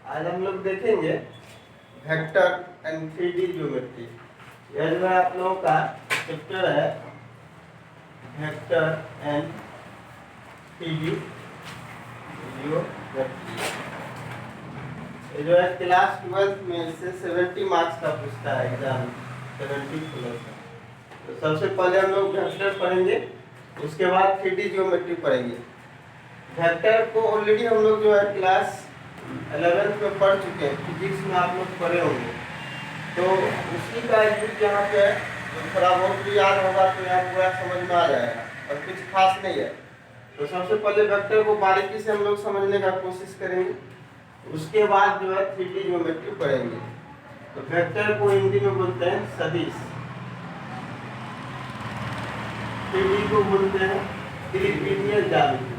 आज हम लोग देखेंगे वेक्टर एंड 3D ज्योमेट्री। यह जो है आप लोगों का चैप्टर है वेक्टर एंड 3D ज्योमेट्री। ये जो है क्लास 12 में से 70 मार्क्स का पूछता है एग्जाम 70+। तो सबसे पहले हम लोग वेक्टर पढ़ेंगे, उसके बाद 3D ज्योमेट्री पढ़ेंगे। वेक्टर को ऑलरेडी हम लोग जो है क्लास 11th में पढ़ चुके हैं, फिजिक्स में आप लोग पढ़े होंगे, तो उसी का एक यहाँ पे तो थोड़ा बहुत भी याद होगा तो यहाँ पूरा समझ में आ जाएगा और कुछ खास नहीं है। तो सबसे पहले वेक्टर को बारीकी से हम लोग समझने का कोशिश करेंगे, उसके बाद जो है 3D ज्योमेट्री पढ़ेंगे। तो वेक्टर को हिंदी में बोलते हैं सदिश, 3D को बोलते हैं त्रिविमीय ज्यामिति।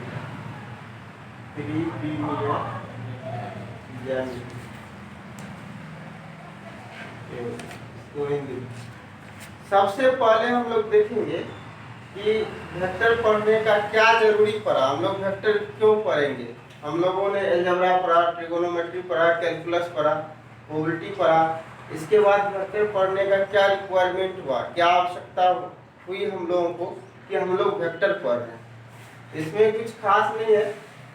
सबसे पहले हम लोग देखेंगे कि वेक्टर पढ़ने का क्या जरूरी पड़ा, हम लोग वेक्टर क्यों पढ़ेंगे। हम लोगों ने अलजेब्रा पढ़ा, ट्रिगोनोमेट्री पढ़ा, कैलकुलस पढ़ा, प्रोबेबिलिटी पढ़ा। इसके बाद वेक्टर पढ़ने का क्या रिक्वायरमेंट हुआ, क्या आवश्यकता हुई हम लोगों को कि हम लोग वेक्टर पढ़ रहे हैं। इसमें कुछ खास नहीं है।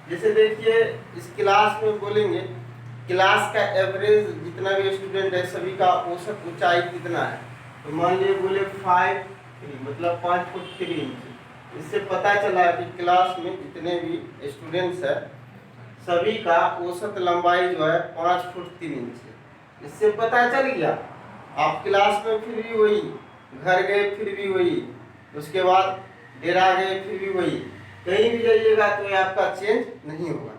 जैसे देखिए इस क्लास में बोलेंगे क्लास का एवरेज जितना भी स्टूडेंट है सभी का औसत ऊंचाई कितना है, तो मान लीजिए बोले 5 मतलब 5 फुट 3 इंच। इससे पता चला कि क्लास में जितने भी स्टूडेंट्स हैं सभी का औसत लंबाई जो है 5 फुट 3 इंच है। इससे पता चल गया। आप क्लास में फिर भी वही, घर गए फिर भी वही, उसके बाद डेरा गए फिर भी वही, कहीं भी जाइएगा तो ये आपका चेंज नहीं होगा।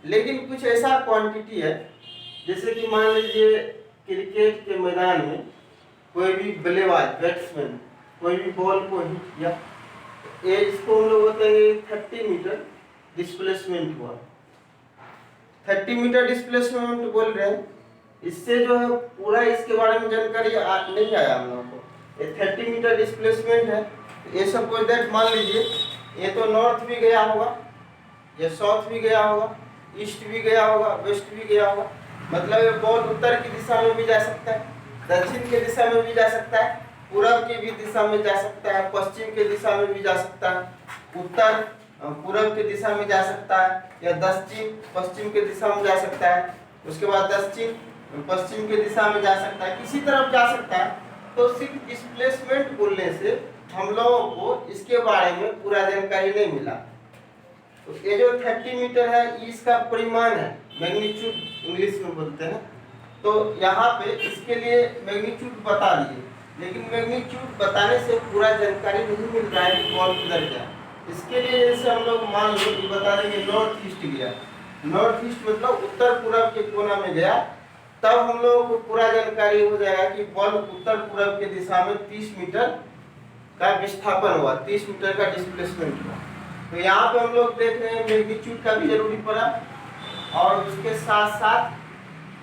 लेकिन कुछ ऐसा क्वांटिटी है, जैसे कि मान लीजिए क्रिकेट के मैदान में कोई भी बल्लेबाज बैट्समैन कोई भी बॉल को हिट किया, ये इसको हम लोग बोलते हैं 30 मीटर डिस्प्लेसमेंट हुआ। 30 मीटर डिस्प्लेसमेंट बोल रहे हैं। इससे जो है पूरा इसके बारे में जानकारी नहीं आया हम लोगों को। ये 30 मीटर डिस्प्लेसमेंट है। ये सब कोई दैट मान लीजिए ये तो नॉर्थ भी गया होगा, ये साउथ भी गया होगा, ईस्ट भी गया होगा, वेस्ट भी गया होगा। मतलब ये बॉल उत्तर की दिशा में भी जा सकता है, दक्षिण के दिशा में भी जा सकता है, पूरब की भी दिशा में जा सकता है, पश्चिम के दिशा में भी जा सकता है, उत्तर पूरब की दिशा में जा सकता है, या दक्षिण पश्चिम के दिशा में जा सकता है, उसके बाद दक्षिण पश्चिम के दिशा में जा सकता है, किसी तरफ जा सकता है। तो सिर्फ डिस्प्लेसमेंट बोलने से हम लोगों को इसके बारे में पूरा जानकारी नहीं मिला। तो ये जो 30 मीटर है इसका परिमाण है, मैग्नीट्यूड इंग्लिश में बोलते हैं। तो यहाँ पे इसके लिए मैग्नीट्यूड बता दिए, लेकिन मैग्नीट्यूड बताने से पूरा जानकारी नहीं मिल रहा है कि बॉल किधर गया। इसके लिए जैसे हम लोग मान लो कि बता देंगे नॉर्थ ईस्ट गया, नॉर्थ ईस्ट मतलब उत्तर पूरब के कोना में गया, तब हम लोगों को पूरा जानकारी हो जाएगा कि बॉल उत्तर पूरब के दिशा में 30 मीटर का विस्थापन हुआ, 30 मीटर का डिस्प्लेसमेंट हुआ। तो यहाँ पे हम लोग देख रहे हैं मैग्नीट्यूड का भी जरूरी पड़ा, और उसके साथ साथ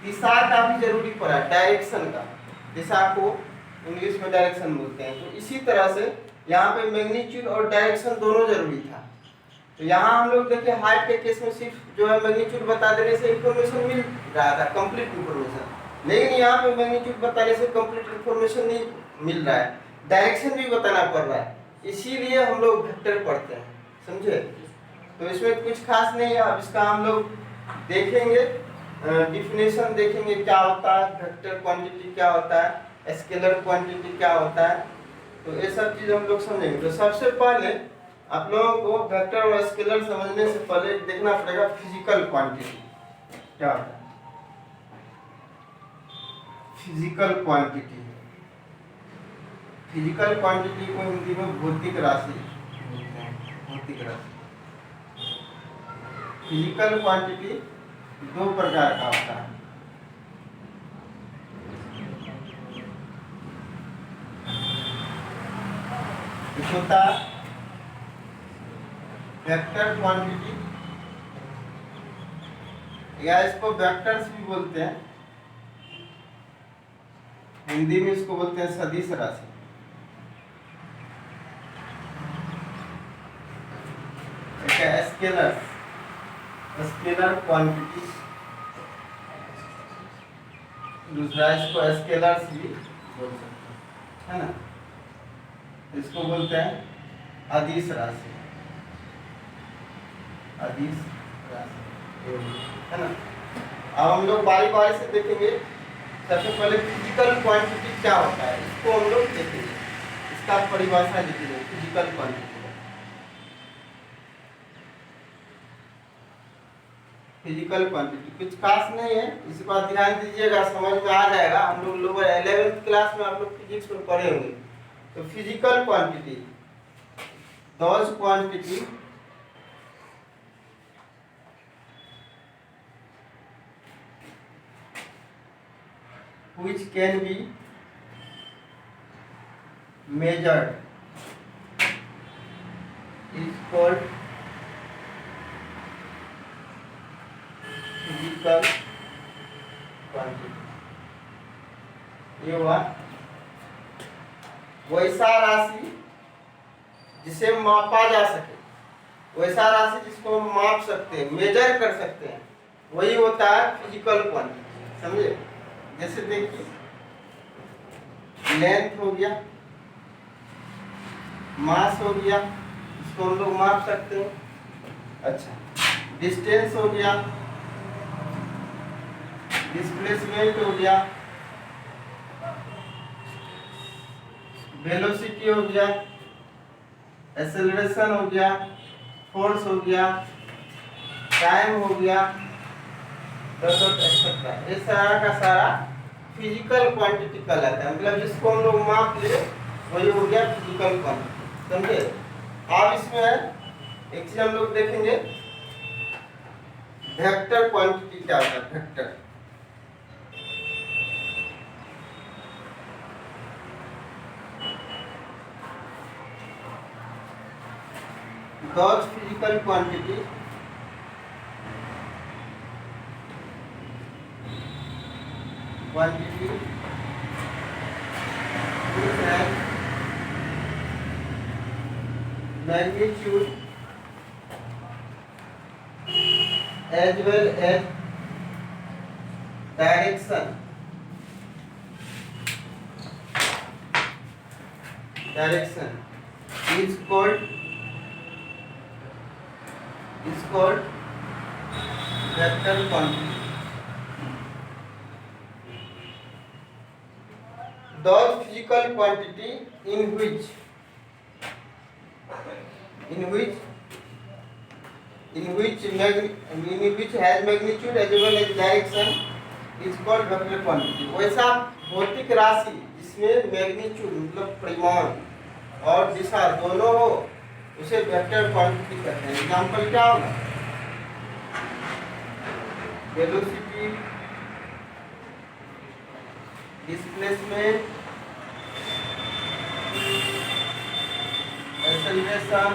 दिशा का भी जरूरी पड़ा, डायरेक्शन का। दिशा को इंग्लिश में डायरेक्शन बोलते हैं। तो इसी तरह से यहाँ पे मैग्नीट्यूड और डायरेक्शन दोनों जरूरी था। तो यहाँ हम लोग देखिए हाइट के केस में सिर्फ जो है मैग्नीट्यूड बता देने से इंफॉर्मेशन मिल रहा था, कंप्लीट इंफॉर्मेशन। लेकिन यहाँ पे मैग्नीट्यूड बताने से कंप्लीट इंफॉर्मेशन नहीं मिल रहा है, डायरेक्शन भी बताना पड़ रहा है। इसीलिए हम लोग वेक्टर पढ़ते हैं, समझे। तो इसमें कुछ खास नहीं है। अब इसका हम लोग देखेंगे, डिफिनेशन देखेंगे क्या होता है, वेक्टर क्वांटिटी क्या होता है, स्केलर क्वांटिटी क्या होता है। तो ये सब चीज हम लोग समझेंगे। तो सबसे पहले आप लोगों को वेक्टर और स्केलर समझने से पहले देखना पड़ेगा फिजिकल क्वांटिटी क्या होता है। फिजिकल क्वांटिटी, फिजिकल क्वांटिटी को हिंदी में भौतिक राशि बोलते हैं, भौतिक राशि। फिजिकल क्वांटिटी दो प्रकार का होता है। एक होता है वेक्टर क्वांटिटी, या इसको वेक्टर्स भी बोलते हैं, हिंदी में इसको बोलते हैं सदिश राशि। स्केलर, स्केलर क्वांटिटी, दूसरा इसको स्केलर्स भी बोल सकते हैं, है ना। इसको बोलते हैं अदिश राशि, अदिश राशि, है ना। अब हम लोग बारी बारी से देखेंगे। सबसे पहले फिजिकल क्वांटिटी क्या होता है, इसको हम लोग देखेंगे, इसका परिभाषा लिखेंगे फिजिकल क्वांटिटी। फिजिकल क्वांटिटी कुछ खास नहीं है, इस बात ध्यान दीजिएगा, समझ में आ जाएगा। हम लोग लोअर 11th क्लास में आप लोग फिजिक्स में पढ़े होंगे। तो physical quantity, those quantity which can be measured is called physical quantity. ये हुआ वैसा राशि जिसे मापा जा सके, वैसा राशि जिसको हम माप सकते हैं, मेजर कर सकते हैं, वही होता है फिजिकल क्वांटिटी, समझे। जैसे देखिए लेंथ हो गया, मास हो गया, इसको हम लोग माप सकते हैं। अच्छा, डिस्टेंस हो गया, डिस्प्लेसमेंट हो गया, वेलोसिटी हो गया, एक्सेलरेशन हो गया, फोर्स हो गया, टाइम हो गया, एक्सेट्रा। ये सारा का सारा फिजिकल क्वांटिटी कहलाता है, मतलब जिसको हम लोग माप ले वही हो गया फिजिकल क्वांटिटी, समझे। अब इसमें एक चीज हम लोग देखेंगे, वेक्टर क्वांटिटी क्या होता है। Vector those physical quantity which have magnitude as well as direction is called vector quantity. Those physical quantity in which has magnitude as well as direction is called vector quantity. वैसा भौतिक राशि जिसमें magnitude मतलब परिमाण और दिशा दोनों हो उसे वेक्टर क्वांटिटी कहते हैं। एग्जांपल क्या होगा, velocity, displacement, acceleration,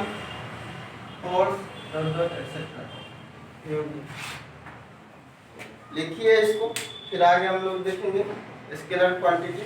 force, etcetera. लिखिए इसको, फिर आगे हम लोग देखेंगे स्केलर क्वांटिटी।